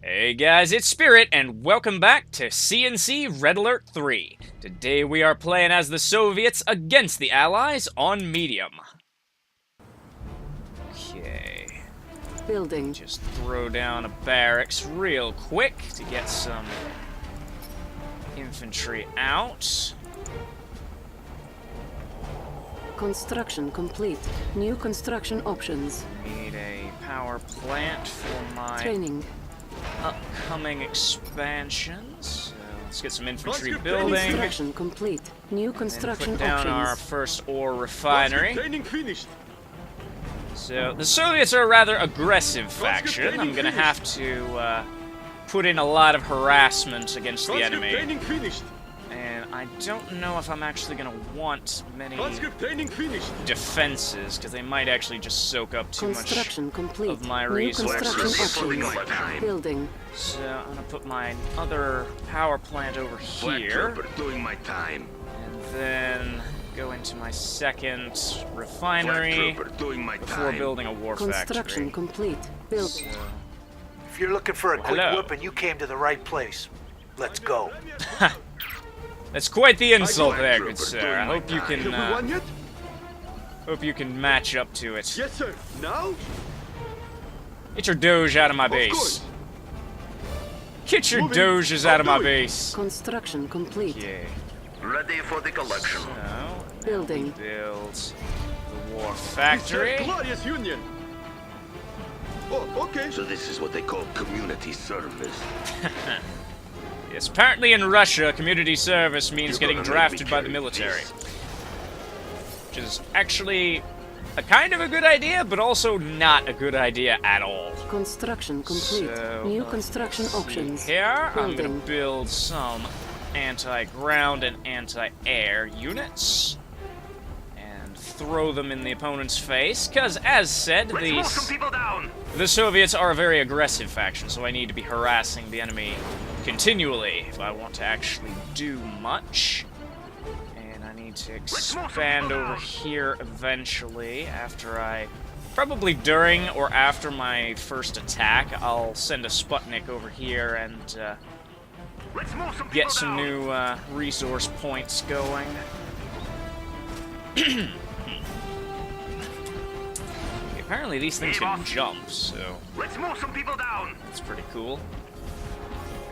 Hey guys, it's Spirit, and welcome back to C&C Red Alert 3. Today we are playing as the Soviets against the Allies on medium. Okay. Building. Just throw down a barracks real quick to get some infantry out. Construction complete. New construction options. Need a power plant for my Training. upcoming expansions. So let's get some infantry building. Construction complete. New construction Put down options. our first ore refinery. Training finished. So the Soviets are a rather aggressive faction. I'm gonna have to put in a lot of harassment against the enemy. Training finished. And I don't know if I'm actually gonna want many Training finished. defenses, because they might actually just soak up too much Construction complete. of my New resources. construction options. Building. So I'm gonna put my other power plant over here, doing my time. and then go into my second refinery Doing my before time. building a war Construction factory. complete. Building. So, If you're looking for a quick Hello. whooping, you came to the right place. Let's go. that's quite the insult there, Trooper, good sir. doing I my hope you time. can Everyone yet? hope you can match up to it. Yes, sir. Now? Get your Doge out of my Of base. course. Get your Moving. Doges out of my I'll do it. base. Construction complete. Okay. Ready for the collection. So now Building. we build the war It's a factory. glorious union. Oh, okay. So this is what they call community service. Yes, apparently in Russia, community service means You're getting gonna make me drafted by the carry military. this. Which is actually a kind of a good idea, but also not a good idea at all. Construction complete. So, New construction see options. Here, I'm Building. going to build some anti-ground and anti-air units. And throw them in the opponent's face, because as said, people down. the Soviets are a very aggressive faction, so I need to be harassing the enemy continually if I want to actually do much. And I need to expand over here eventually after probably during or after my first attack, I'll send a Sputnik over here and get some new resource points going. Apparently these things can jump, so Let's move some people down. that's pretty cool.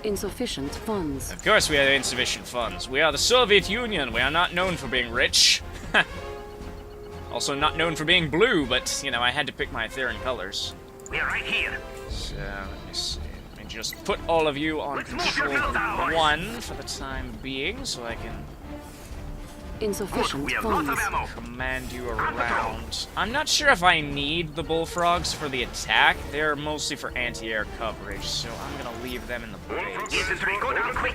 Insufficient funds. Of course we have insufficient funds. We are the Soviet Union. We are not known for being rich. Also not known for being blue, but, you know, I had to pick my Ethereum colors. We are right here. So, let me see. Let me just put all of you on control of 1 for the time being, so I can Insufficient We have lots funds. of ammo. command you around. I'm not sure if I need the bullfrogs for the attack. They're mostly for anti-air coverage, so I'm gonna leave them in the base. Infantry, go down quick.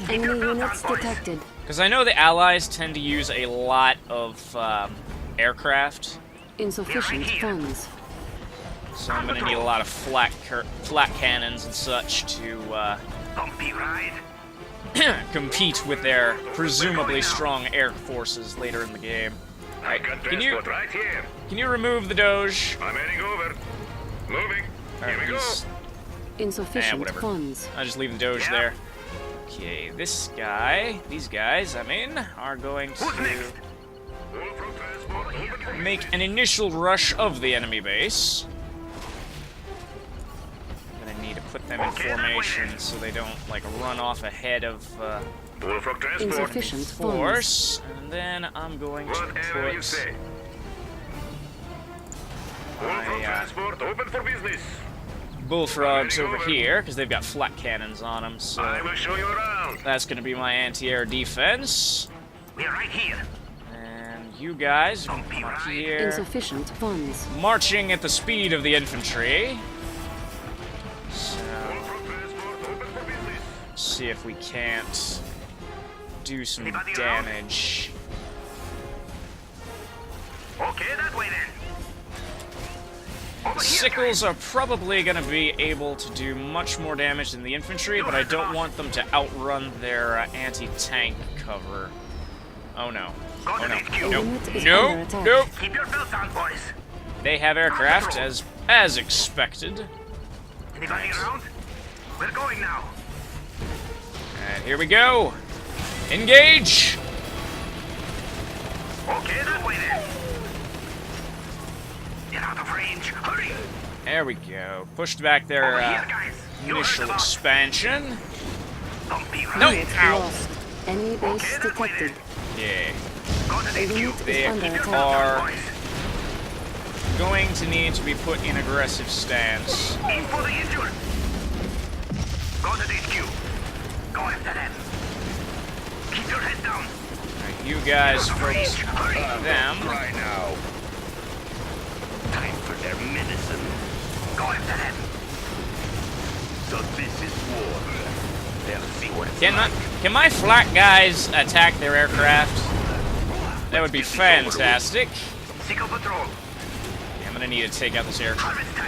Enemy units detected. Because I know the Allies tend to use a lot of aircraft, Insufficient funds. so I'm gonna need a lot of flat cannons and such to Bumpy ride. compete with their presumably strong air forces later in the game. I got Can you- right here. Can you remove the Doge? I'm heading over. Moving. Here we go. Insufficient whatever. funds. I'll just leave the Doge Yeah. there. Okay, these guys, I mean, are going Who's to next? All from transport, open for make business. an initial rush of the enemy base. I'm gonna need to put them in Okay, that way formation then. so they don't, like, run off ahead of All from transport. Insufficient funds. force. And then I'm going to Whatever you put say. All from my transport, open for business. bullfrogs Ready, over over. here, because they've got flat cannons on them, so I will show you around. that's gonna be my anti-air defense. We are right here. And you guys are gonna come up here, Insufficient funds. marching at the speed of the infantry. So, All from transport, open for business. see if we can't do some Anybody around? damage. Okay, that way then. Over here, Sickles are probably going to be able to do much more damage than the infantry, but I don't want them to outrun their anti-tank cover. Oh no. Go Oh to no. HQ. Nope. Unit is Nope. under attack. Nope. Keep your belts on, boys. They have aircraft, as expected. Anybody around? We're going now. And here we go. Engage. Okay, that way then. Get out of range. Hurry. There we go. Pushed back their Over here, guys. You heard initial about. expansion. Don't be No. rude. Unit Ow. lost. Enemy base Okay, that way detected. Yeah. Go to the Unit HQ. is They under Keep your attack. mouth are shut, boys. going to need to be put in aggressive stance. Aim for the injured. Go to the HQ. Go after them. Keep your head down. Alright, you guys focus on them. Right now. Time for their medicine. Go after them. So this is war. They'll see what it's like. Can my flak guys attack their aircraft? That would be fantastic. Seek a patrol. I'm gonna need to take out this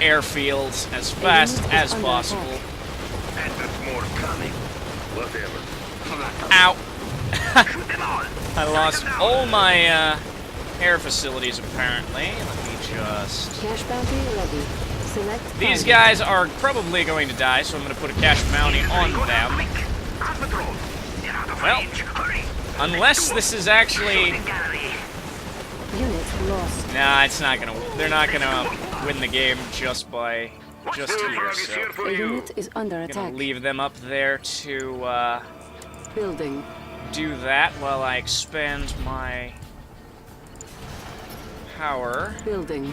airfield as fast as possible. And there's more coming. Whatever. Ow! Shoot them all. I lost all my air facilities apparently. Let me just. Cash bounty ready. Select These target. guys are probably going to die, so I'm gonna put a cash bounty on Go down them. quick. On patrol. Get out of Well, range. Hurry. Unless this is actually. Shooting gallery. Unit lost. Nah, it's not gonna. They're not gonna win the game just here. So A unit is under I'm gonna attack. leave them up there to Building. do that while I expand my power. Building.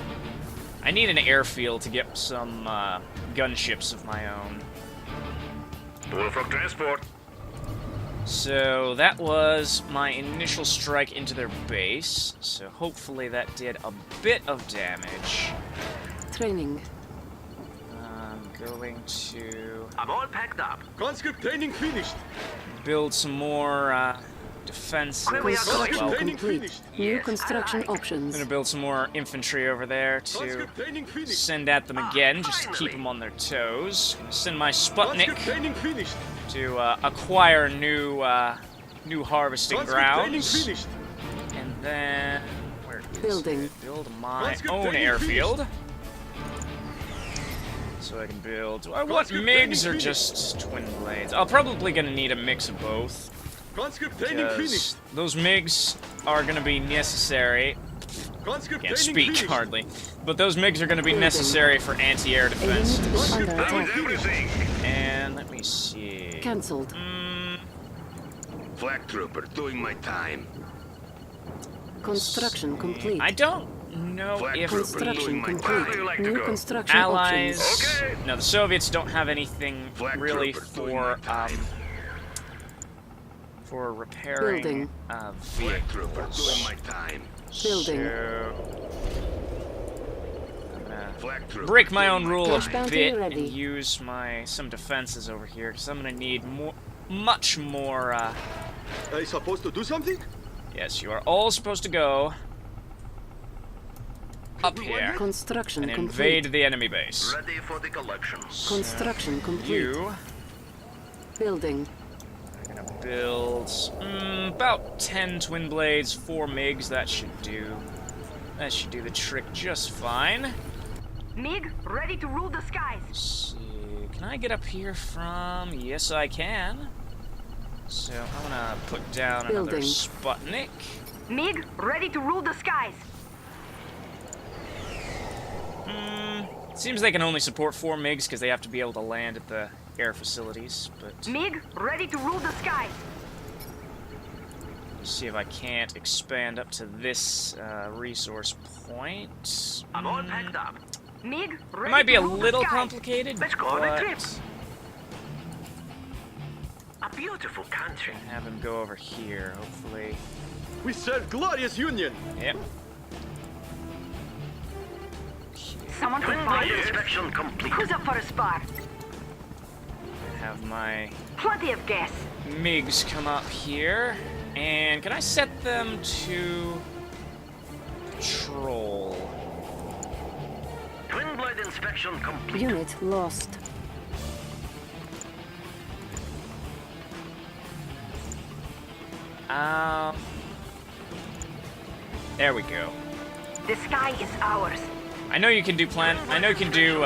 I need an airfield to get some gunships of my own. Bullfrog transport. So that was my initial strike into their base. So hopefully that did a bit of damage. Training. I'm going to I'm all packed up. Conscript training finished. build some more defenses. Where we are going? Well, I'm Training Complete. finished. New Yes, construction I like. options. gonna build some more infantry over there to Conscript training finished. send at them again, just to keep finally. them on their toes. Send my Conscript Sputnik training finished. to acquire new harvesting Conscript training grounds, finished. and then where is Building. it? Build my Conscript own training airfield. So I can build. Do I want Conscript MiGs training or finished. just twin blades? I'm probably gonna need a mix of both. Conscript training Because finished. those MiGs are gonna be necessary. Conscript Can't training speak finished. hardly, but those MiGs are gonna be Building. necessary for anti-air A unit defense. is under That was attack. everything. And let me see. Cancelled. Flak trooper doing my time. Construction complete. I don't know Flag if trooper Construction doing my complete. time. Like to New go. construction allies. options. Okay. No, the Soviets don't have anything Flag really trooper doing for my time. repairing Building. Flak trooper doing vehicles. my time. Building. So I'm gonna Flak trooper break my own doing rule Cash a bounty bit ready. and use some defenses over here because I'm gonna need much more. Are you supposed to do something? Yes, you are all supposed to go up here Construction and complete. invade the enemy base. Ready for the collection. Construction complete. You Building. are gonna build about 10 twin blades, 4 MiGs. That should do the trick just fine. MiG, ready to rule the skies. Let's see, can I get up here from? Yes, I can. So I'm gonna put down another Building. Sputnik. MiG, ready to rule the skies. Seems they can only support 4 MiGs because they have to be able to land at the air facilities. But MiG, ready to rule the skies. let's see if I can't expand up to this resource point. I'm all packed up. MiG, ready It might be to a rule little the skies. complicated, Let's go on a but trip. A beautiful country. have him go over here. Hopefully, We serve glorious Union. yep. Someone Twin can blade find inspection complete. Who's up for a spar? Have my Plenty of gas. MiGs come up here, and can I set them to patrol? Twin blade inspection complete. Unit lost. There we go. The sky is ours. I know you can do I know you can do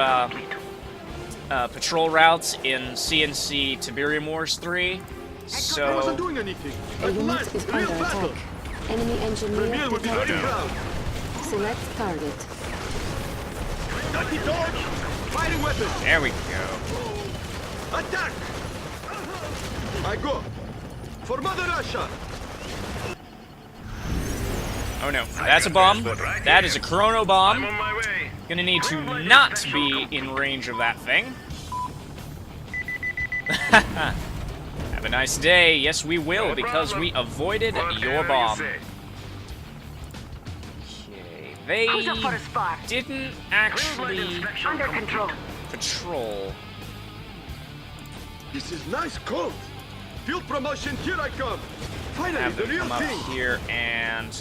patrol routes in C&C Tiberium Wars 3. I wasn't So doing anything. A At unit last, is real under battle. attack. Enemy engineer Emil would be very detected. proud. Select target. Dirty dog! Firing weapon! there we go. Attack! I go. For Mother Russia! Oh no, that's a bomb. That is a chrono I'm bomb. on my way. Gonna need to not be in range of that thing. Have a nice day. Yes, we will, because we avoided your bomb. Okay, Who's up for they a spar? didn't actually Under control. patrol. This is nice cold. Field promotion, here I come. Finally, Have the them real come up thing. here and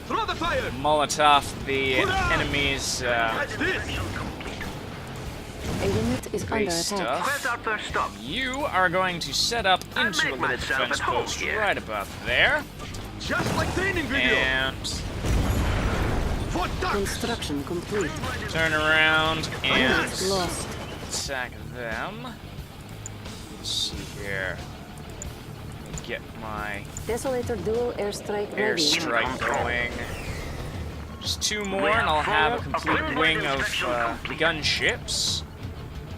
Throw the fire. Molotov the Hurrah! enemy's Catch this. A unit is great under attack. Where's our first stop? You are going to set up I'll into a make little myself defense at home post here. right about there. Just like training video. And For ducks. Construction complete. turn around and Unit lost. attack them. Let's see here. Let me get my Desolator dual airstrike ready. airstrike going. Just two more, and I'll have a complete wing of gunships.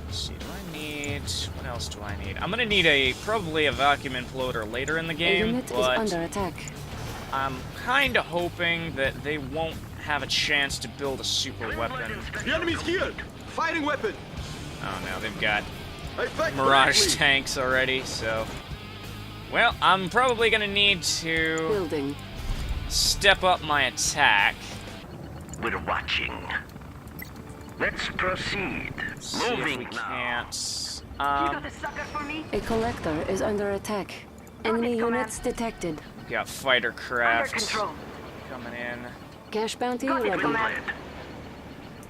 Let's see, do I need... What else do I need? I'm gonna need probably a vacuum imploder later in the A game, unit is but under attack. I'm kinda hoping that they won't have a chance to build a super weapon. The enemy's here. Firing weapon. Oh no, they've got I back Mirage correctly. tanks already, so... Well, I'm probably gonna need to Building. step up my attack. We're watching. Let's proceed. See if we Moving now. can't... You got a sucker for me? A collector is under attack. Enemy Command. units detected. Got fighter Under craft control. coming in. Cash bounty Got it, ready. command.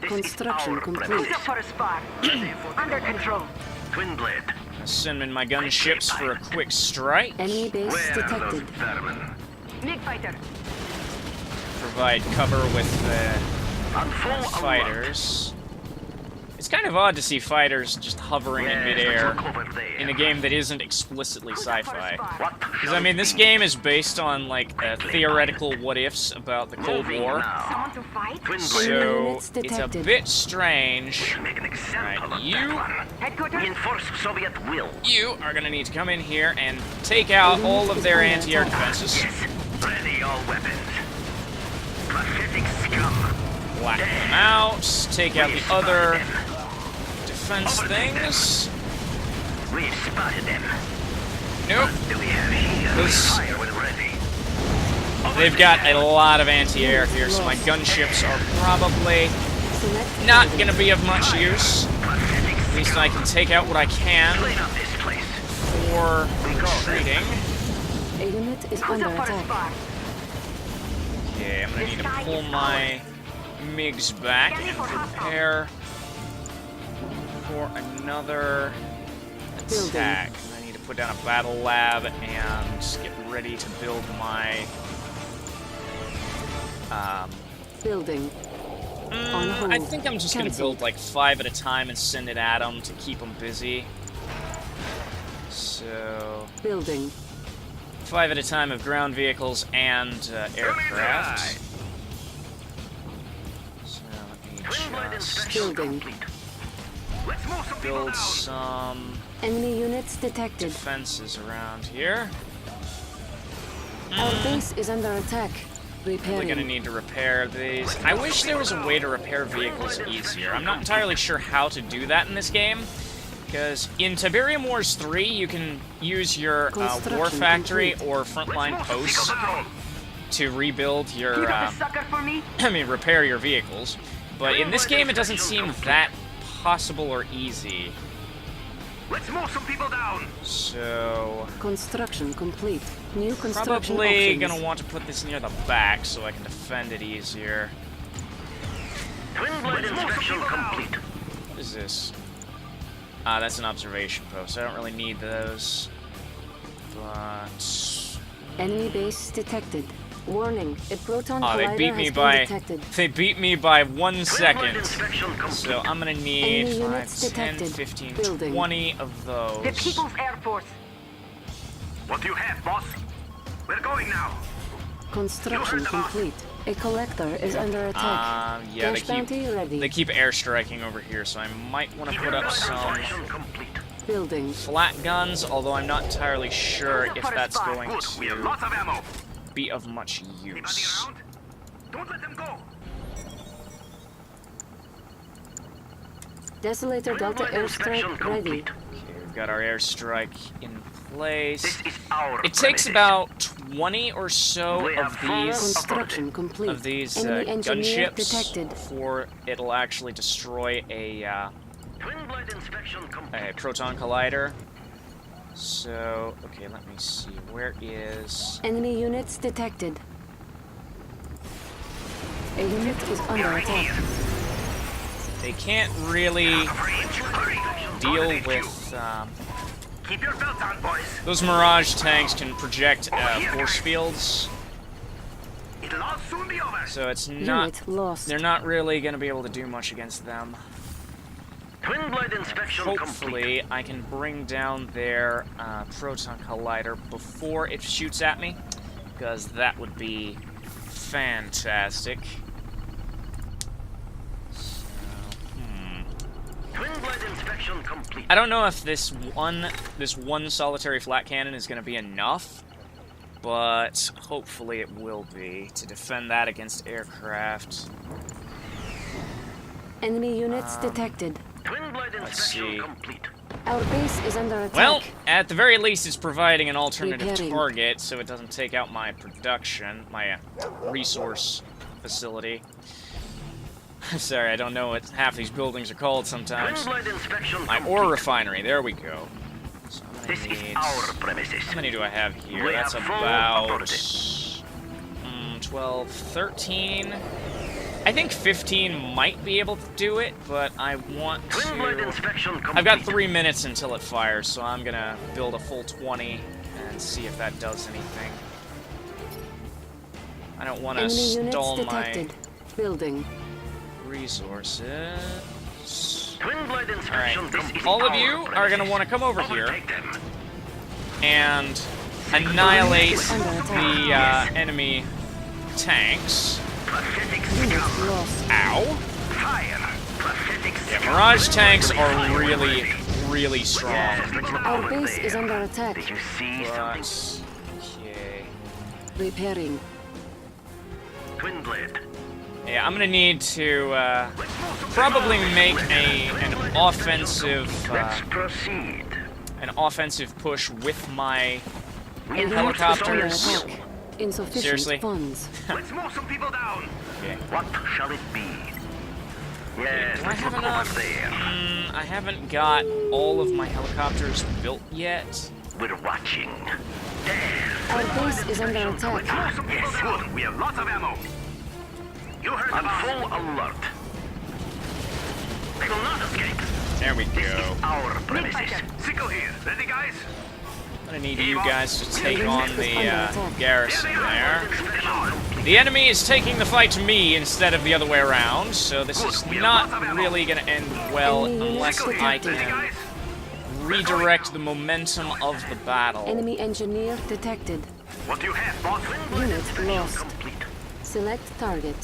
This Construction is our complete. Who's premise. up for a spar? Under control. Twin blade. Gonna send in my gunships for a quick strike. Enemy base Where are those detected. vermin? MiG fighter. Provide cover with On full alert. fighters. It's kind of odd to see fighters just hovering in Where's the midair truck over there? in a game that isn't explicitly Who's up for a sci-fi. spar? What Because, shall I mean, it this be? game is based on, like, theoretical what-ifs about the Cold Moving War. now. Someone to fight? Twin blade. So, units it's a detected. bit strange. Make an example Right, of you- that one. Headquarters? Reinforce Soviet will. You are gonna need to come in here and take out all of their anti-air defenses. Yes. Ready all weapons. Pathetic scum. Black them out. Take out We the other spotted them. defense things. We spotted them. Nope. What do we have here? Those- Fire when ready. They've got a lot of anti-air here, so my gunships are probably Select not target. gonna be of much use. Pathetic At least I can take out what I can Clean up this place. for We go then. retreating. A unit is Who's under up for a attack. spar? Okay, I'm gonna need to pull my MiGs back and prepare for another attack. I need to put down a battle lab and get ready to build my Building. On hold. I think I'm just gonna Cancelled. build like 5 at a time and send it at them to keep them busy. So, Building. 5 at a time of ground vehicles and aircraft. So let me Twin blade just inspection Building. complete. Let's move some people build down. some Enemy units detected. defenses around here. Our base is under attack. We're Repairing. gonna need to repair these. I wish there was a way to repair vehicles easier. I'm not entirely sure how to do that in this game. Because in Tiberium Wars 3, you can use your war Construction factory complete. or frontline Let's move some posts people down. to rebuild your, You got a sucker for me? I mean, repair your vehicles. But in this game, it doesn't seem that possible or easy. Let's move some people down. So, Construction complete. New construction probably options. gonna want to put this near the back so I can defend it easier. Twin blade inspection complete. What is this? Ah, that's an observation post. I don't really need those. But Enemy base detected. Warning, a proton Oh, they collider beat me has been by detected. they beat me by 1 second. inspection complete. So I'm gonna need Enemy 5, units 10, detected. 15, Building. 20 of The those. People's Air Force. What do you have, boss? We're going now. Construction complete. A collector is under attack. Yeah, Dash bounty ready. they keep airstriking over here, so I might want to put up some Complete. Building. flat guns, although I'm not entirely sure if that's going Good. We have to lots of ammo. be of much Anybody use. around? Don't let them go. Desolator Delta airstrike ready. Okay, we've got our airstrike in place. This is our It takes premises. about 20 or so We of have full these Construction complete. Enemy engineer gunships detected. before it'll actually destroy a Twin blade inspection complete. proton collider. So, okay, let me see. Where is... Enemy units detected. A unit is under attack. They can't really deal with... Keep your belt on, boys. those Mirage tanks can project force fields, It'll all soon be over. so it's not... Unit lost. They're not really going to be able to do much against them. Twin blade inspection complete. Hopefully, I can bring down their proton collider before it shoots at me, because that would be fantastic. So, Twin blade inspection complete. I don't know if this one solitary flat cannon is going to be enough, but hopefully it will be to defend that against aircraft. Enemy units detected. Twin blade Let's inspection see. complete. Our base is under attack. Well, at the very least, it's providing an alternative Repairing. target, so it doesn't take out my production, my resource facility. Sorry, I don't know what half these buildings are called sometimes. Twin blade inspection My complete. ore refinery, there we go. So I'm gonna This need... is our premises. How many do I have here? We That's have full about... authority. 12, 13... I think 15 might be able to do it, but I want Twin blade to... inspection complete. I've got 3 minutes until it fires, so I'm gonna build a full 20 and see if that does anything. I don't want to Enemy units stall detected. Building. my resources. Twin blade inspection. Alright, This is all of our you are premises. gonna want to come over here Overtake them. and annihilate Under the attack. enemy tanks. Pathetic Unit scum. lost. Ow! Fire. Pathetic Yeah, scum. Mirage tanks are really, really strong. Our base is under attack. Did you see But, something? okay. Repairing. Twin blade. Yeah, I'm gonna need to probably make an offensive Let's proceed. push with my A unit is under helicopters. attack. Insufficient Seriously? funds. Let's move some people down. Okay. What shall it be? Yes, Do I let's have look enough? over there. I haven't got all of my helicopters built yet. We're watching. Our base is under attack. Yes, good. We have lots of ammo. You heard on full alert. They will not escape. There we This go. is our premises. Sickle here. Ready, guys? I'm gonna need you guys to take on the garrison Here they there. are. Inspection. The enemy is taking the fight to me instead of the other way around, so this is not really gonna end well Enemy unless units I detected. Ready, can guys? redirect the momentum of the battle. Enemy engineer detected. What do you have, boss? Unit Inspection lost. complete. Select target.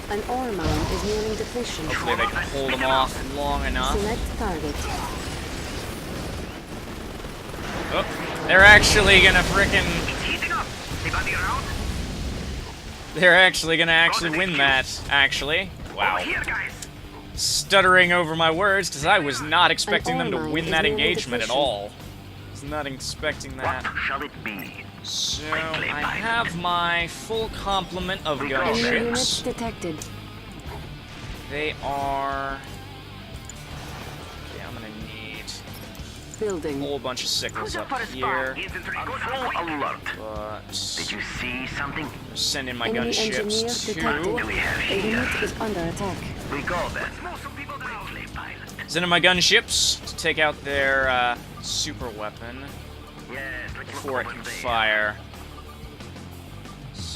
An ore mine is nearing depletion. Hopefully they can hold them off long enough. Select target. Oh, they're actually gonna frickin'... It's heating up. Anybody around? They're actually gonna win that, actually. Wow. Over here, guys. Stuttering over my words, because I was not expecting them to ore mine win is that nearing engagement at depletion. all. Was not expecting What that. shall it be? So, I have my full complement of Enemy units gunships. detected. They are... Okay, I'm gonna need a Building. whole bunch of sickles Who's up up for a spy? here, Infantry, go full alert. but... Did you see something? Send in my Enemy engineer gunships detected. too. What do we have A here? unit is under attack. We go then. Move some people down. Pilot. Send in my gunships to take out their super weapon Yes, let's before look it over can there. fire.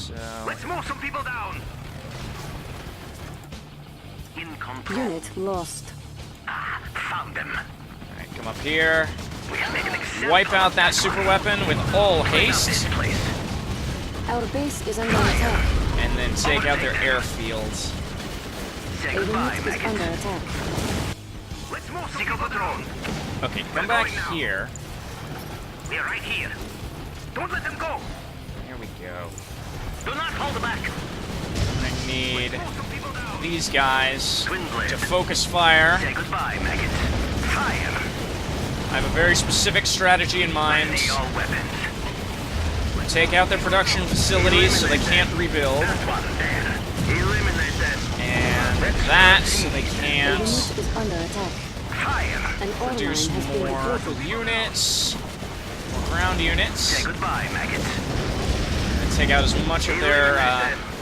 So Let's move some people down. In control. Unit lost. Found them. alright, come up here. We can make an example Wipe out of that super weapon with all this haste. place. Our base is under attack. And then take out their airfields. Say A goodbye, unit is maggot. under attack. Let's move some people down. Okay, come back here. We're right here. Don't let them go. There we go. Do not hold back. I need Move some people down. these guys Twin blade. to focus fire. Say goodbye, maggot. Fire. I have a very specific strategy in mind. Ready all weapons. Take out their production facilities so they can't rebuild. That one there. Eliminate them. And that so they A can't unit is under attack. Fire. An ore mine produce has been more recruited. units, more ground units, Say goodbye, maggot. and take out as much of their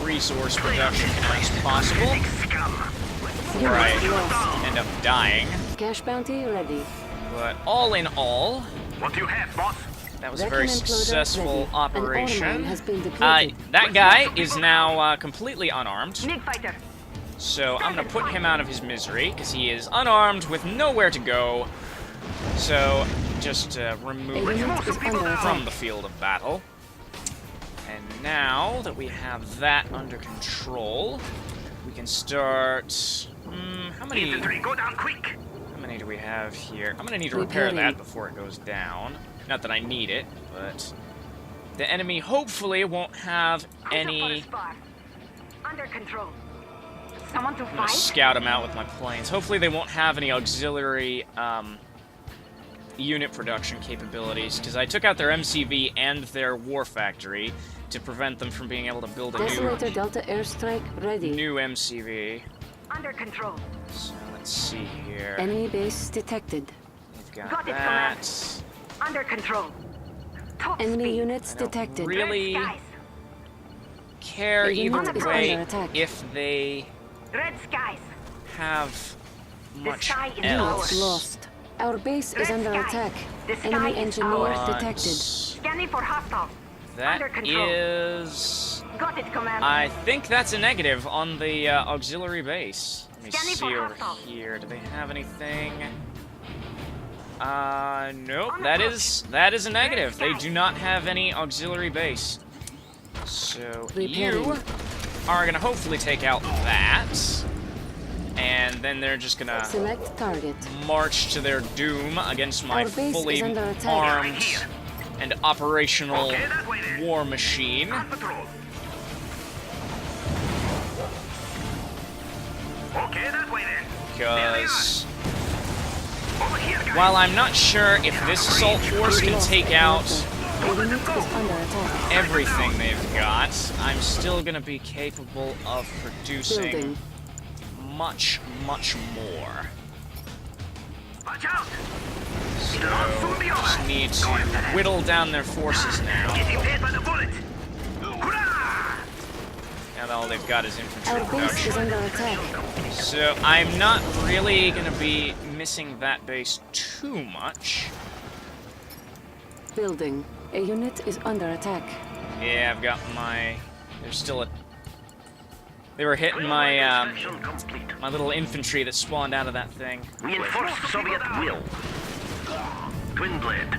resource production as possible Scum. before Unit I lost. end up dying. Cash bounty ready. But all in all, What do you have, boss? that was a very Vacuum imploder successful ready. An ore mine operation. has been depleted. That guy is now completely unarmed. MiG fighter. So I'm gonna put him out of his misery, because he is unarmed with nowhere to go. So just A remove unit him is under from attack. the field of battle. And now that we have that under control, we can start... how many Infantry, go down quick. do we have here? I'm gonna need to repair Repairing. that before it goes down. Not that I need it, but the enemy hopefully won't have any... Under control. Someone to I'm gonna fight? scout them out with my planes. Hopefully they won't have any auxiliary unit production capabilities, because I took out their MCV and their war factory to prevent them from being able to build a Desolator Delta airstrike ready. new MCV. Under control. So let's see here. Enemy base detected. We've got Got it, that. Under control. Top Enemy speed. units I don't detected. really Red skies. care A either unit is way under attack. if they Red skies. have much sky is Units else. lost. Our base is Red under sky. attack. The sky Enemy is engineer ours. detected. Scanning for hostiles. That Under control. is... Got it, Commander. I think that's a negative on the auxiliary base. Let me Scanning see for over hostiles. here. Do they have anything? Nope. On That approach. is a negative. They do not have any auxiliary base. So you Repairing. are gonna hopefully take out that, and then they're just gonna Select target. march to their doom against my Our base fully is under attack. armed and operational Okay, that way then. war machine. On patrol. Okay, that way then. Because Over here, guys. while I'm not sure if this assault force can take out A unit is under attack. everything they've got, I'm still gonna be capable of producing Building. much, much more. Watch out. So Soon be over. just need to whittle down their forces now. Getting hit by the bullet. Hurrah! Now that all they've got is infantry Our base is production. under attack. So I'm not really gonna be missing that base too much. Building. A unit is under attack. Yeah, I've got my... There's still a... They were hitting my, Inspection complete. my little infantry that spawned out of that thing. Reinforced Soviet will. Twin blade.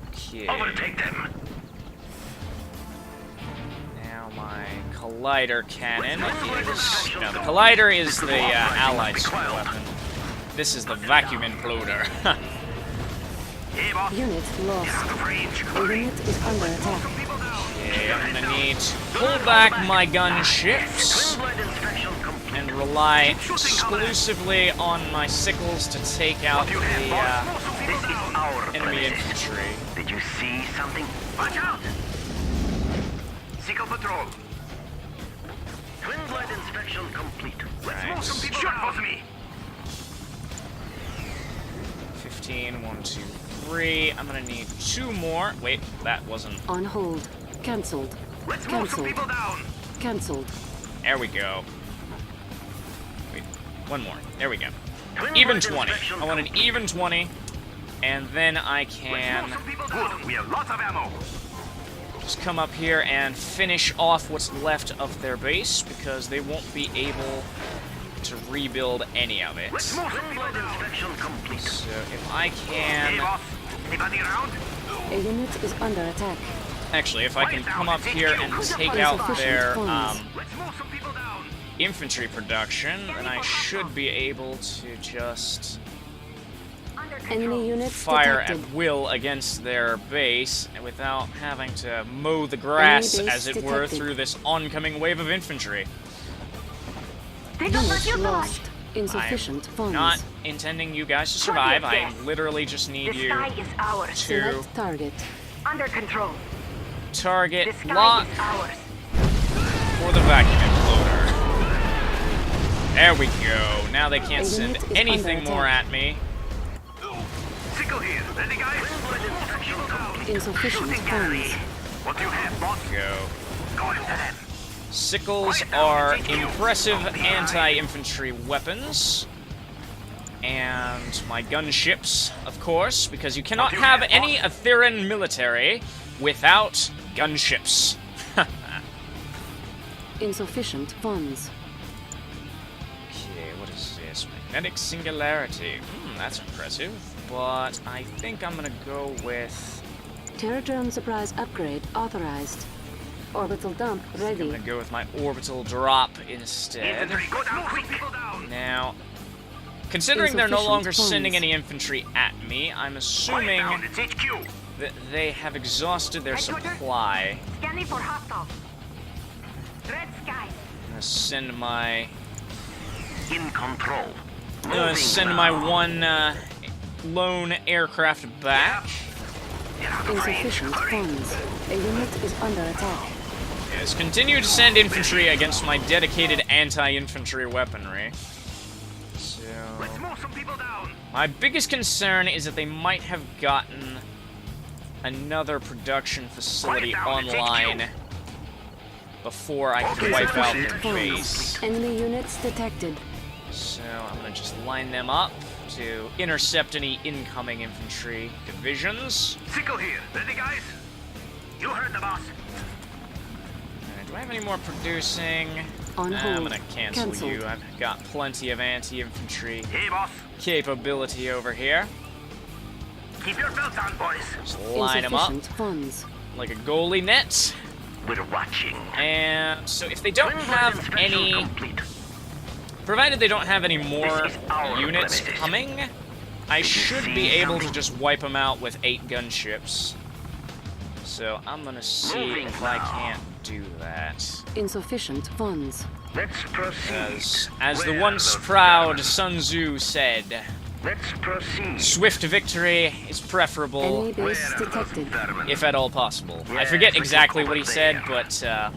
Okay. Overtake them. Now my collider cannon is... No, the collider is the allied super weapon. This is the vacuum imploder. Hey, boss. Unit lost. Out of range. A unit is under attack. Okay, I'm gonna need to pull back my gunships Twin blade inspection complete. and rely exclusively on my sickles to take out You have the boss. This is our enemy place. infantry. Did you see something? Watch out! Sickle patrol. Twin blade inspection complete. Let's Right. move some people down. For me. 15, 1, 2, 3. I'm gonna need 2 more. Wait, that wasn't... On hold. Cancelled. Let's move some Cancelled. people down. Cancelled. There we go. Wait, 1 more. There we go. Twin Even blade 20. inspection I want an complete. even 20. And then I Let's can move some people down. We have lots of ammo. just come up here and finish off what's left of their base, because they won't be able to rebuild any of it. So if I can... A unit is under attack. Actually, if I can come up here and take out their infantry production, then I should be able to just Enemy units fire detected. at will against their base without having to mow the grass, Enemy base as it were, detected. through this oncoming wave of infantry. Take up Unit your lost. Insufficient funds. Not intending you guys to survive. I literally just need The you sky is ours. to Select target. Under control. target The sky lock is ours. for the vacuum imploder. There we go. Now they can't A send unit is anything under more attack. at me. Sickle here. Ready, guys? Insufficient funds. What do you have, boss? Go. Go into them. Sickles are impressive anti-infantry weapons. And my gunships, of course, because you cannot have any Atheran military without gunships. Insufficient funds. Okay, what is this? Magnetic singularity. That's impressive. But I think I'm gonna go with... Terradrone surprise upgrade authorized. Orbital dump I'm ready. gonna go with my orbital drop instead. Infantry, go down quick. People down. Now, considering they're no Insufficient longer funds. sending any infantry at me, I'm assuming Quiet down. It's HQ. that they have exhausted their supply. Scanning for hostiles. Red skies. I'm gonna send my... In control. I'm gonna send my one lone aircraft back. Insufficient funds. A unit is under attack. Yes, continue to send infantry against my dedicated anti-infantry weaponry. So... Let's move some people down. my biggest concern is that they might have gotten another production facility online before I could wipe out their base. Enemy units detected. So I'm gonna just line them up to intercept any incoming infantry divisions. Sickle here. Ready, guys? You heard the boss. Alright, do I have any more producing? On Nah, I'm hold. gonna cancel Cancelled. you. I've got plenty of anti-infantry Hey, boss. capability over here. Keep your belts on, boys. Just line them up Insufficient funds. like a goalie net. We're watching. And so if they don't have Inspection any... complete. provided they don't have any more This is our units premises. coming, I should be see able to something? just wipe them out with 8 gunships. So I'm gonna see Moving if I now. can't do that. Insufficient funds. Let's proceed. As the Where once are those proud veterans? Sun Tzu said, Let's proceed. swift victory is preferable, Enemy Where base are those detected. veterans? if at all possible. I Yes, forget we exactly can what he over said, there. but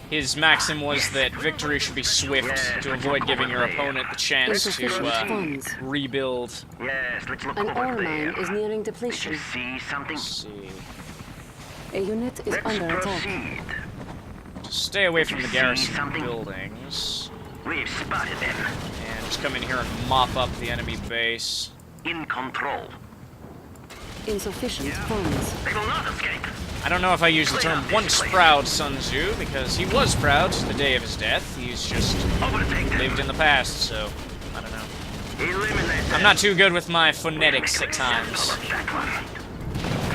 his maxim was that victory should be swift Yes, to we avoid can giving over your there. opponent the chance Insufficient to funds. rebuild. Yes, let's look An over ore there. mine is nearing Did depletion. you see something? Let's see. A unit is Let's under attack. proceed. Stay away from the See garrison something? buildings. We've spotted them. And just come in here and mop up the enemy base. In control. Insufficient funds. They will not escape. I don't know if I use the term once proud Sun Tzu, because he was proud to the day of his death. He's just Overtake them. lived in the past, so I don't know. Eliminate them. I'm not too good with my phonetics at times.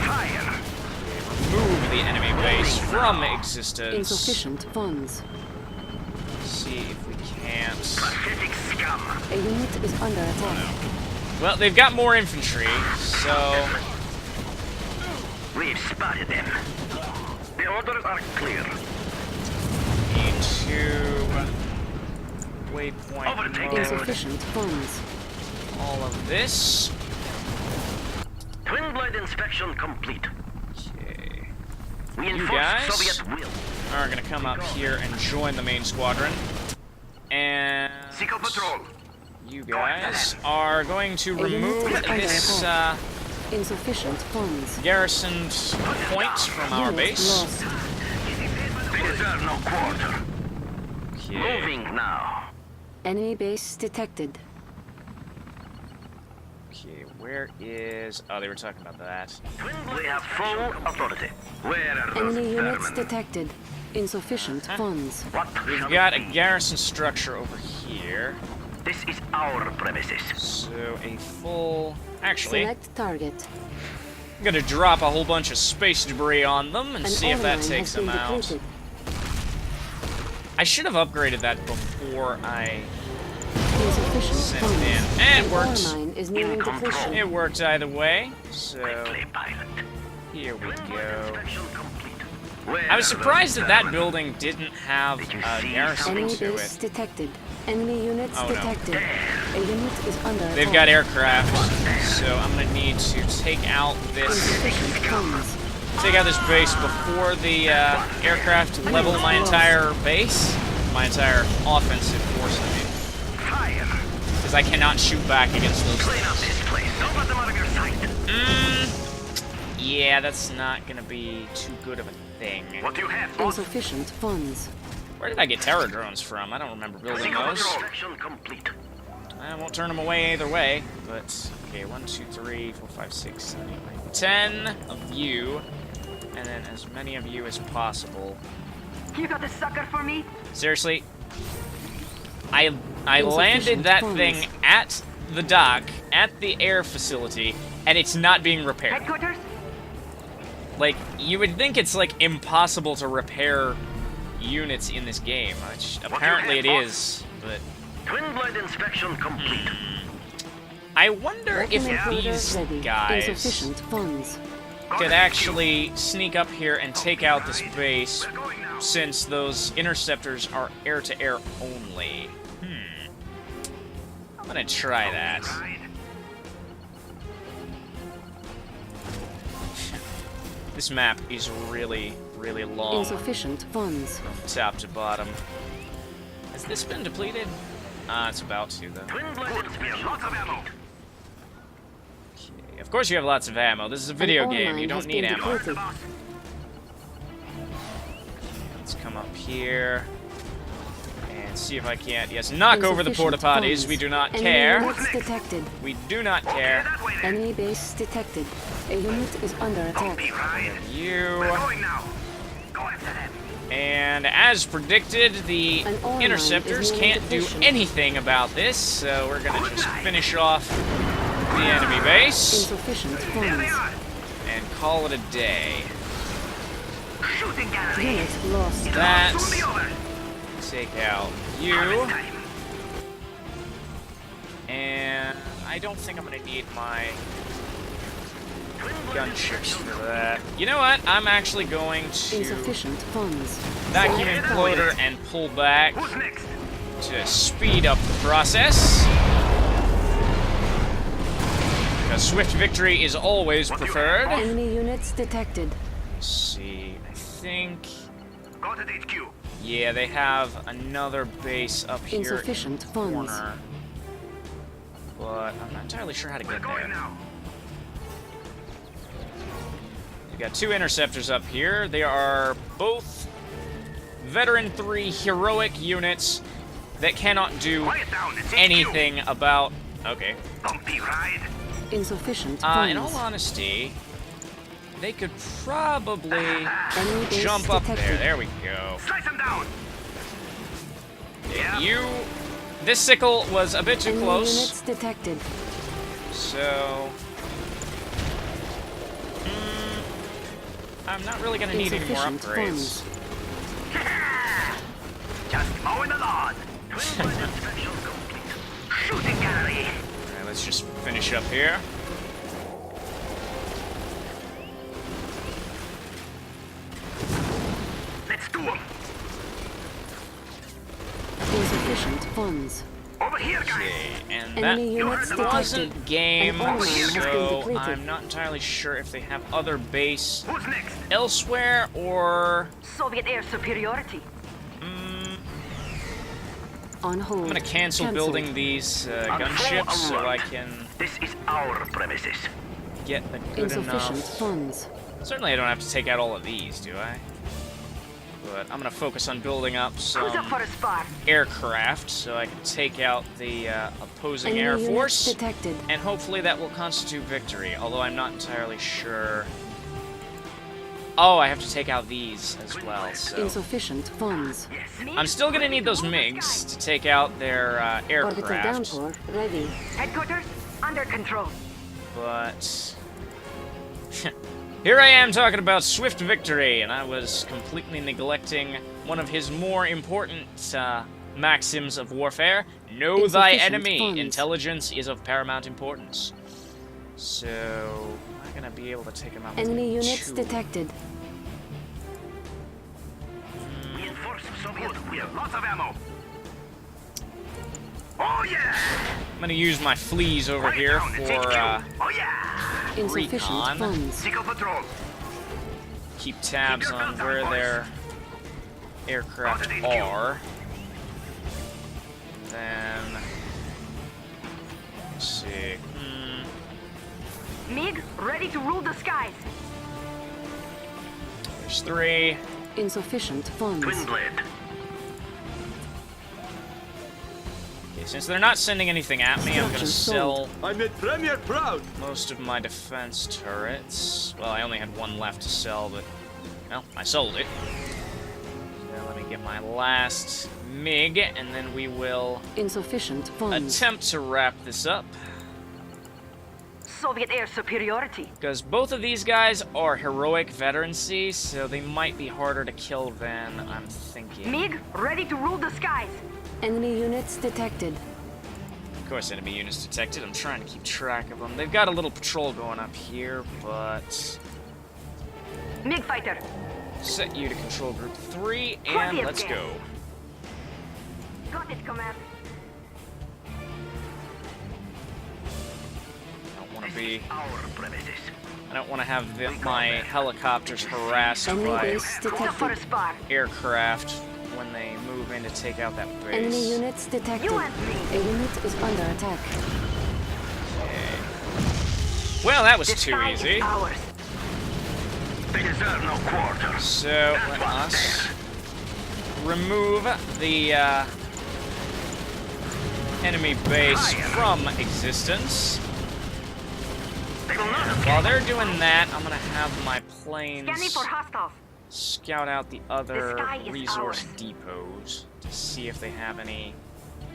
Fire. Move the enemy base from existence. Insufficient funds. See if we can't. Pathetic scum. A unit is under attack. Well, they've got more infantry, so We've spotted them. The orders are clear. need to waypoint Overtake mode Insufficient funds. all of this. Twin blade inspection complete. Okay. Reinforced guys? Soviet will. Are gonna come up here and join the main squadron. And Seeker patrol. you guys are going to A unit remove is under this attack. Insufficient funds. garrisoned point from our Unit base. lost. They deserve no quarter. Okay. Moving now. Enemy base detected. Okay, where is... Oh, they were talking about that. We have full authority. Where are those Enemy units vermin? detected. Insufficient funds. What? We've got a garrison structure over here. This is our premises. So a full... Actually, Select target. I'm gonna drop a whole bunch of space debris on them and An see if that ore mine takes has them been out. depleted. I should have upgraded that before I Insufficient sent funds. it in. And it An ore worked. mine is nearing depletion. It worked either way. So Quickly, pilot. here we Twin blade go. inspection complete. Where I was are those surprised that that vermin? building didn't have Did you a see garrison Enemy to base it. detected. Enemy units Oh, no. detected. A unit is under They've attack. got aircraft, so I'm gonna need to take out this base before the aircraft level my entire base, my entire offensive force. I mean, Fire! because I cannot shoot back against those Clean up things. this place. Don't let them out of your sight. Yeah, that's not gonna be too good of a thing. What do you have, boss? Insufficient funds. Where did I get terror drones from? I don't remember building those. Inspection complete. I won't turn them away either way, but okay, 1, 2, 3, 4, 5, 6, 7, 8, 9, 10 of you, and then as many of you as possible. You got a sucker for me? Seriously, I landed that thing at the dock, at the air facility, and it's not being repaired. Headquarters? Like, you would think it's like impossible to repair units in this game, which apparently it is, but Twin blade inspection complete. I wonder if Weapon these importer ready. guys Insufficient funds. could actually sneak up here and take out this base, since those interceptors are air-to-air only. I'm gonna try that. This map is really, really long Insufficient funds. from top to bottom. Has this been depleted? It's about to, though. Twin blade inspection. Lots of ammo. Okay. Of course you have lots of ammo. This is a video An ore game. mine You don't has need been ammo. depleted. Let's come up here and see if I can't. Yes, knock over the porta Insufficient potties. funds. We do not Enemy care. units detected. We do not care. That way then. Enemy base detected. A unit is under attack. Be right. You. Going now. Go after them. And as predicted, the An ore mine interceptors is near can't do depletion. anything about this, so we're gonna just finish off the enemy base Insufficient There they funds. are. and call it a day. Shooting gallery. Unit lost. That Soon be over. take out you, Harvest time. and I don't think I'm gonna need my gunships for that. You know what? I'm actually going to Insufficient funds. vacuum Select imploder and pull back Who's next? to speed up the process. Because swift victory is always preferred. Enemy units detected. Let's see, I think... Go to the HQ. Yeah, they have another base up here Insufficient in the funds. corner. But I'm not entirely sure how to We're get going there. now. We got two interceptors up here. They are both Veteran 3 heroic units that cannot do Quiet down. It's HQ. anything about... Okay. Bumpy ride. Insufficient In all funds. honesty, they could probably Enemy base jump up there. detected. There we go. Slice them down. Yeah. You... This sickle was a bit too Enemy close, units detected. so... I'm not really going to need any more Insufficient upgrades. funds. Just mowing the lawn. Twin blade inspection complete. Shooting gallery. Alright, let's just finish up here. Let's do them. Insufficient funds. Over here, guys. Okay, and Enemy that units detected. wasn't game, An ore mine has been so depleted. I'm not entirely sure if they have other base Who's next? elsewhere, or... Soviet air superiority. On hold. I'm gonna cancel building these gunships so I can This is our premises. get a good Insufficient enough... funds. Certainly I don't have to take out all of these, do I? But I'm gonna focus on building up Who's up some for a spar? aircraft so I can take out the opposing Enemy air units force, detected. and hopefully that will constitute victory, although I'm not entirely sure. Oh, I have to take out these as well, so... Insufficient funds. I'm still gonna need those MiGs to take out their Orbital aircraft, downpour ready. Headquarters under control. but... Here I am talking about swift victory, and I was completely neglecting one of his more important maxims of warfare. Know thy Insufficient enemy. funds. Intelligence is of paramount importance. So, I'm gonna be able to take him out with Enemy units two. detected. Reinforce Soviet. We have lots of ammo. Oh yeah! I'm gonna use my fleas over Quiet here down, it's for HQ. Oh yeah! Insufficient Recon. funds. Single patrol. keep tabs Keep your on belt where on, their aircraft Positive. are. Then, let's see. MiG ready to rule the skies. There's 3. Insufficient funds. Twin blade. Okay, since they're not sending anything at me, I'm gonna Structure sell I made Premier proud. most of my defense turrets. Well, I only had 1 left to sell, but, well, I sold it. So let me get my last MiG, and then we will Insufficient funds. attempt to wrap this up. Soviet air superiority. Because both of these guys are heroic veterancy, so they might be harder to kill than I'm thinking. MiG ready to rule the skies. Enemy units detected. Of course, enemy units detected. I'm trying to keep track of them. They've got a little patrol going up here, but... MiG fighter. set you to control group 3, and Plenty of let's gas. go. Got it, command. I don't want to be... Our premises. I don't want to have my helicopters harassed Enemy by base Who's up for a detected. spar? aircraft when they move in to take out that base. Enemy units detected. You and me. A unit is under attack. Well, that was This too sky easy. is ours. They deserve no quarter. So, That's let what's us remove the enemy base from existence. They will not While they're doing that, I'm gonna have my Scanning planes for hostiles. scout out the other sky is resource ours. depots to see if they have any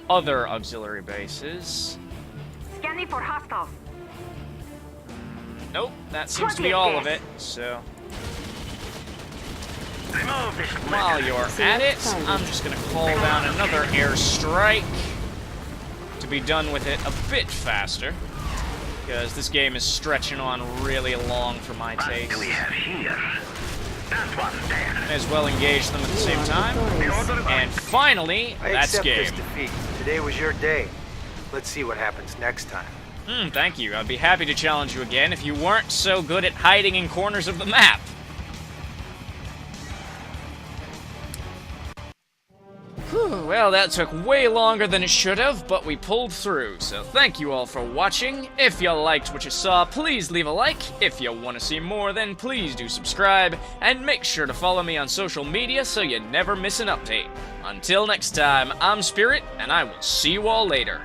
other auxiliary bases. Scanning for hostiles. Nope, that seems to be all of it, so... remove this While you're at it, I'm just gonna call down another airstrike to be done with it a bit faster, because this game is stretching on really long for my What taste. do we have here? That one there. May as well engage them at the You same are time. victorious. And finally, I that's accept game. this defeat. Today was your day. Let's see what happens next time. Thank you. I'd be happy to challenge you again if you weren't so good at hiding in corners of the map. Whew, well, that took way longer than it should have, but we pulled through, so thank you all for watching. If you liked what you saw, please leave a like. If you want to see more, then please do subscribe, and make sure to follow me on social media so you never miss an update. Until next time, I'm Spirit, and I will see you all later.